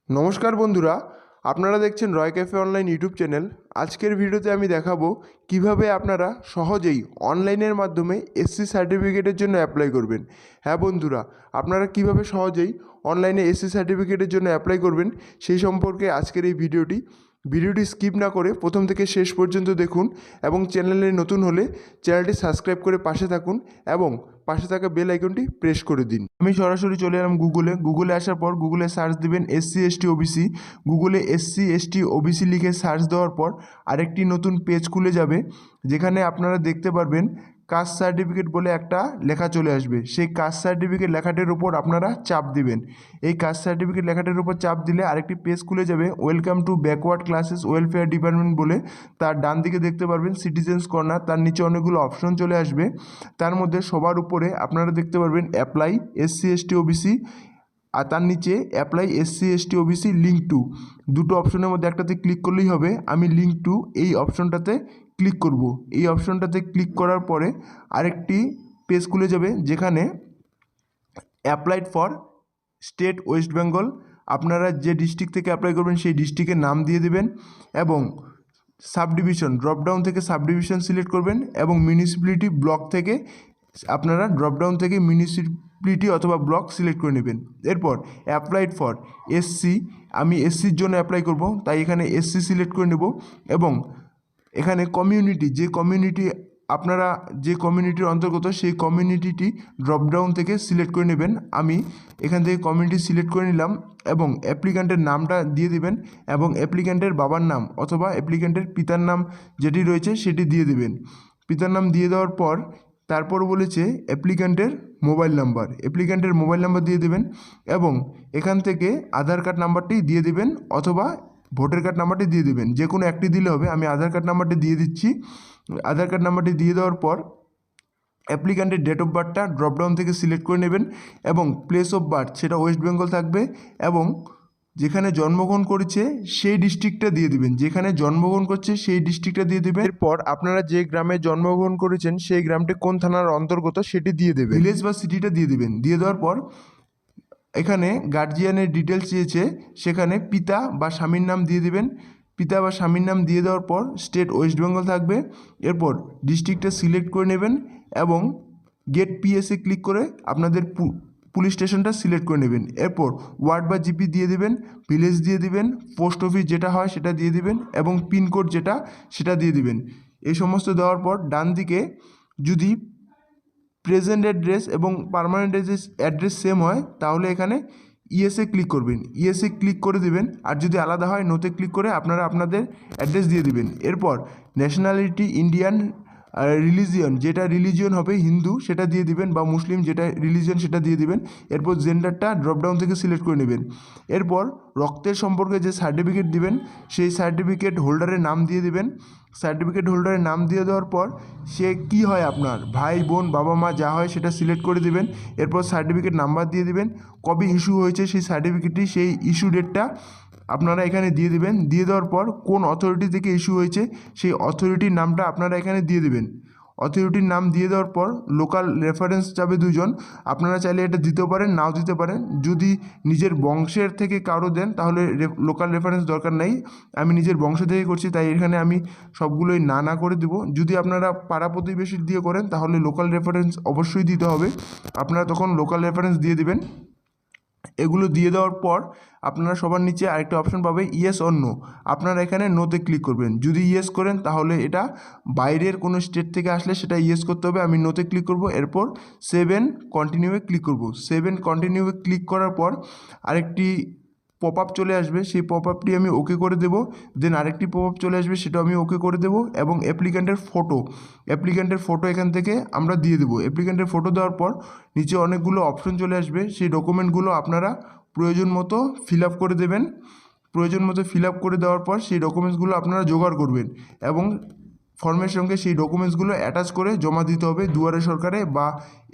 নমস্কার বন্ধুরা, আপনারা দেখছেন রয় ক্যাফে অনলাইন ইউটিউব চ্যানেল। আজকের ভিডিওতে আমি দেখাবো কিভাবে আপনারা সহজেই অনলাইনের মাধ্যমে এসসি সার্টিফিকেটের জন্য অ্যাপ্লাই করবেন। হ্যাঁ বন্ধুরা, আপনারা কিভাবে সহজেই অনলাইনে এসসি সার্টিফিকেটের জন্য অ্যাপ্লাই করবেন সেই সম্পর্কে আজকের এই ভিডিওটি স্কিপ না করে প্রথম থেকে শেষ পর্যন্ত দেখুন এবং চ্যানেলে নতুন হলে চ্যানেলটি সাবস্ক্রাইব করে পাশে থাকুন এবং পাশে থাকা বেল আইকনটি প্রেস করে দিন। আমি সরাসরি চলে এলাম গুগলে আসার পর গুগলে সার্চ দিবেন এসসি এসটি ওবিসি। গুগলে এসসি এসটি ওবিসি লিখে সার্চ দেওয়ার পর আরেকটি নতুন পেজ খুলে যাবে, যেখানে আপনারা দেখতে পারবেন কাস্ট সার্টিফিকেট বলে একটা লেখা চলে আসবে। সেই কাস্ট সার্টিফিকেট লেখাটির উপর আপনারা চাপ দিবেন। এই কাস্ট সার্টিফিকেট লেখাটির উপর চাপ দিলে আরেকটি পেজ খুলে যাবে, welcome to backward classes welfare department বলে। তার ডান দিকে দেখতে পারবেন সিটিজেন্স কর্নার, তার নিচে অনেকগুলো অপশন চলে আসবে। তার মধ্যে সবার উপরে আপনারা দেখতে পারবেন অ্যাপ্লাই এসসি এসটি ওবিসি, আর তার নিচে apply SC ST OBC link to. দুটো অপশনের মধ্যে একটাতে ক্লিক করলেই হবে। আমি লিঙ্ক টু এই অপশনটাতে ক্লিক করব। এই অপশনটাতে ক্লিক করার পরে আরেকটি পেজ খুলে যাবে, যেখানে applied for state West Bengal. আপনারা যে ডিস্ট্রিক্ট থেকে অ্যাপ্লাই করবেন সেই ডিস্ট্রিক্টের নাম দিয়ে দেবেন এবং সাব ডিভিশন ড্রপডাউন থেকে সাব ডিভিশন সিলেক্ট করবেন এবং মিউনিসিপ্যালিটি ব্লক থেকে আপনারা ড্রপডাউন থেকে মিউনিসিপ্যালিটি অথবা ব্লক সিলেক্ট করে নেবেন। এরপর অ্যাপ্লাইড ফর এসসি, আমি এসসির জন্য অ্যাপ্লাই করব, তাই এখানে এসসি সিলেক্ট করে নেব এবং এখানে কমিউনিটি, যে কমিউনিটি আপনারা যে কমিউনিটির অন্তর্গত সেই কমিউনিটিটি ড্রপডাউন থেকে সিলেক্ট করে নেবেন। আমি এখান থেকে কমিউনিটি সিলেক্ট করে নিলাম এবং অ্যাপ্লিক্যান্টের নামটা দিয়ে দিবেন এবং অ্যাপ্লিক্যান্টের বাবার নাম অথবা অ্যাপ্লিক্যান্টের পিতার নাম যেটি রয়েছে সেটি দিয়ে দেবেন। পিতার নাম দিয়ে দেওয়ার পর তারপর বলেছে অ্যাপ্লিক্যান্টের মোবাইল নাম্বার দিয়ে দেবেন এবং এখান থেকে আধার কার্ড নাম্বারটি দিয়ে দেবেন অথবা ভোটার কার্ড নাম্বারটি দিয়ে দেবেন, যে কোনো একটি দিলে হবে। আমি আধার কার্ড নাম্বারটি দিয়ে দিচ্ছি। আধার কার্ড নাম্বারটি দিয়ে দেওয়ার পর অ্যাপ্লিক্যান্টের ডেট অফ বার্থটা ড্রপডাউন থেকে সিলেক্ট করে নেবেন এবং প্লেস অফ বার্থ সেটা ওয়েস্ট বেঙ্গল থাকবে এবং যেখানে জন্মগ্রহণ করেছে সেই ডিস্ট্রিক্টটা দিয়ে দিবেন, যেখানে জন্মগ্রহণ করছে সেই ডিস্ট্রিক্টটা দিয়ে দেবেন। এরপর আপনারা যে গ্রামে জন্মগ্রহণ করেছেন সেই গ্রামটি কোন থানার অন্তর্গত সেটি দিয়ে দেবেন, ভিলেজ বা সিটিটা দিয়ে দেবেন। দিয়ে দেওয়ার পর এখানে গার্জিয়ানের ডিটেলস চেয়েছে, সেখানে পিতা বা স্বামীর নাম দিয়ে দেবেন। পিতা বা স্বামীর নাম দিয়ে দেওয়ার পর স্টেট ওয়েস্ট বেঙ্গল থাকবে। এরপর ডিস্ট্রিক্টটা সিলেক্ট করে নেবেন এবং গেট পিএসে ক্লিক করে আপনাদের পুলিশ স্টেশনটা সিলেক্ট করে নেবেন। এরপর ওয়ার্ড বা জিপি দিয়ে দেবেন, ভিলেজ দিয়ে দিবেন, পোস্ট অফিস যেটা হয় সেটা দিয়ে দিবেন এবং পিনকোড যেটা সেটা দিয়ে দিবেন। এই সমস্ত দেওয়ার পর ডান দিকে যদি প্রেজেন্ট অ্যাড্রেস এবং পার্মানেন্ট অ্যাড্রেস সেম হয় তাহলে এখানে ইএসএ ক্লিক করবেন, ইএসএ ক্লিক করে দিবেন। আর যদি আলাদা হয় নোতে ক্লিক করে আপনারা আপনাদের অ্যাড্রেস দিয়ে দিবেন। এরপর ন্যাশনালিটি ইন্ডিয়ান, রিলিজিয়ন যেটা রিলিজিয়ন হবে হিন্দু সেটা দিয়ে দিবেন বা মুসলিম যেটা রিলিজিয়ন সেটা দিয়ে দিবেন। এরপর জেন্ডারটা ড্রপডাউন থেকে সিলেক্ট করে নেবেন। এরপর রক্তের সম্পর্কে যে সার্টিফিকেট দিবেন সেই সার্টিফিকেট হোল্ডারের নাম দিয়ে দিবেন। সার্টিফিকেট হোল্ডারের নাম দিয়ে দেওয়ার পর সে কি হয় আপনার ভাই বোন বাবা মা যা হয় সেটা সিলেক্ট করে দিবেন। এরপর সার্টিফিকেট নাম্বার দিয়ে দিবেন, কবে ইস্যু হয়েছে সেই সার্টিফিকেটটি সেই ইস্যু ডেটটা আপনারা এখানে দিয়ে দিবেন। দিয়ে দেওয়ার পর কোন অথরিটি থেকে ইস্যু হয়েছে সেই অথরিটির নামটা আপনারা এখানে দিয়ে দেবেন। অথরিটির নাম দিয়ে দেওয়ার পর লোকাল রেফারেন্স যাবে দুজন, আপনারা চাইলে এটা দিতেও পারেন নাও দিতে পারেন। যদি নিজের বংশের থেকে কারো দেন তাহলে লোকাল রেফারেন্স দরকার নেই। আমি নিজের বংশ থেকে করছি তাই এখানে আমি সবগুলোই না করে দেবো। যদি আপনারা পাড়া প্রতিবেশীর দিয়ে করেন তাহলে লোকাল রেফারেন্স অবশ্যই দিতে হবে, আপনারা তখন লোকাল রেফারেন্স দিয়ে দেবেন। এগুলো দিয়ে দেওয়ার পর আপনারা সবার নিচে আরেকটা অপশন পাবে ইয়েস অর নো, আপনারা এখানে নোতে ক্লিক করবেন। যদি ইয়েস করেন তাহলে এটা বাইরের কোনো স্টেট থেকে আসলে সেটা ইয়েস করতে হবে, আমি নোতে ক্লিক করব। এরপর সেভেন কন্টিনিউয়ে ক্লিক করব। সেভেন কন্টিনিউয়ে ক্লিক করার পর আরেকটি পপ আপ চলে আসবে, সেই পপ আপটি আমি ওকে করে দেব। দেন আরেকটি পপ আপ চলে আসবে, সেটা আমি ওকে করে দেব এবং অ্যাপ্লিক্যান্টের ফটো এখান থেকে আমরা দিয়ে দেবো। অ্যাপ্লিক্যান্টের ফটো দেওয়ার পর নিচে অনেকগুলো অপশন চলে আসবে, সেই ডকুমেন্টগুলো আপনারা প্রয়োজন মতো ফিল আপ করে দেবেন। প্রয়োজন মতো ফিল আপ করে দেওয়ার পর সেই ডকুমেন্টসগুলো আপনারা জোগাড় করবেন এবং ফর্মের সঙ্গে সেই ডকুমেন্টসগুলো অ্যাটাচ করে জমা দিতে হবে দুয়ারে সরকারে বা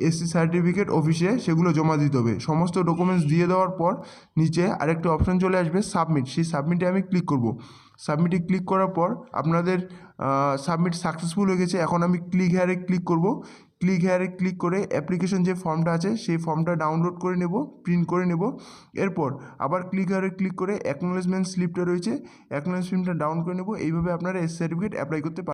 এসসি সার্টিফিকেট অফিসে, সেগুলো জমা দিতে হবে। সমস্ত ডকুমেন্টস দিয়ে দেওয়ার পর নিচে আরেকটা অপশন চলে আসবে সাবমিট, সেই সাবমিটে আমি ক্লিক করব। সাবমিটে ক্লিক করার পর আপনাদের সাবমিট সাকসেসফুল হয়ে গেছে। এখন আমি ক্লিক হেয়ারে ক্লিক করব। ক্লিক হেয়ারে ক্লিক করে অ্যাপ্লিকেশন যে ফর্মটা আছে সেই ফর্মটা ডাউনলোড করে নেব, প্রিন্ট করে নেব। এরপর আবার ক্লিক হেয়ারে ক্লিক করে অ্যাকনোলেজমেন্ট স্লিপটা রয়েছে, অ্যাকনোলেজমেন্টটা ডাউন করে নেব। এইভাবে আপনারা এসসি সার্টিফিকেট অ্যাপ্লাই করতে পারেন।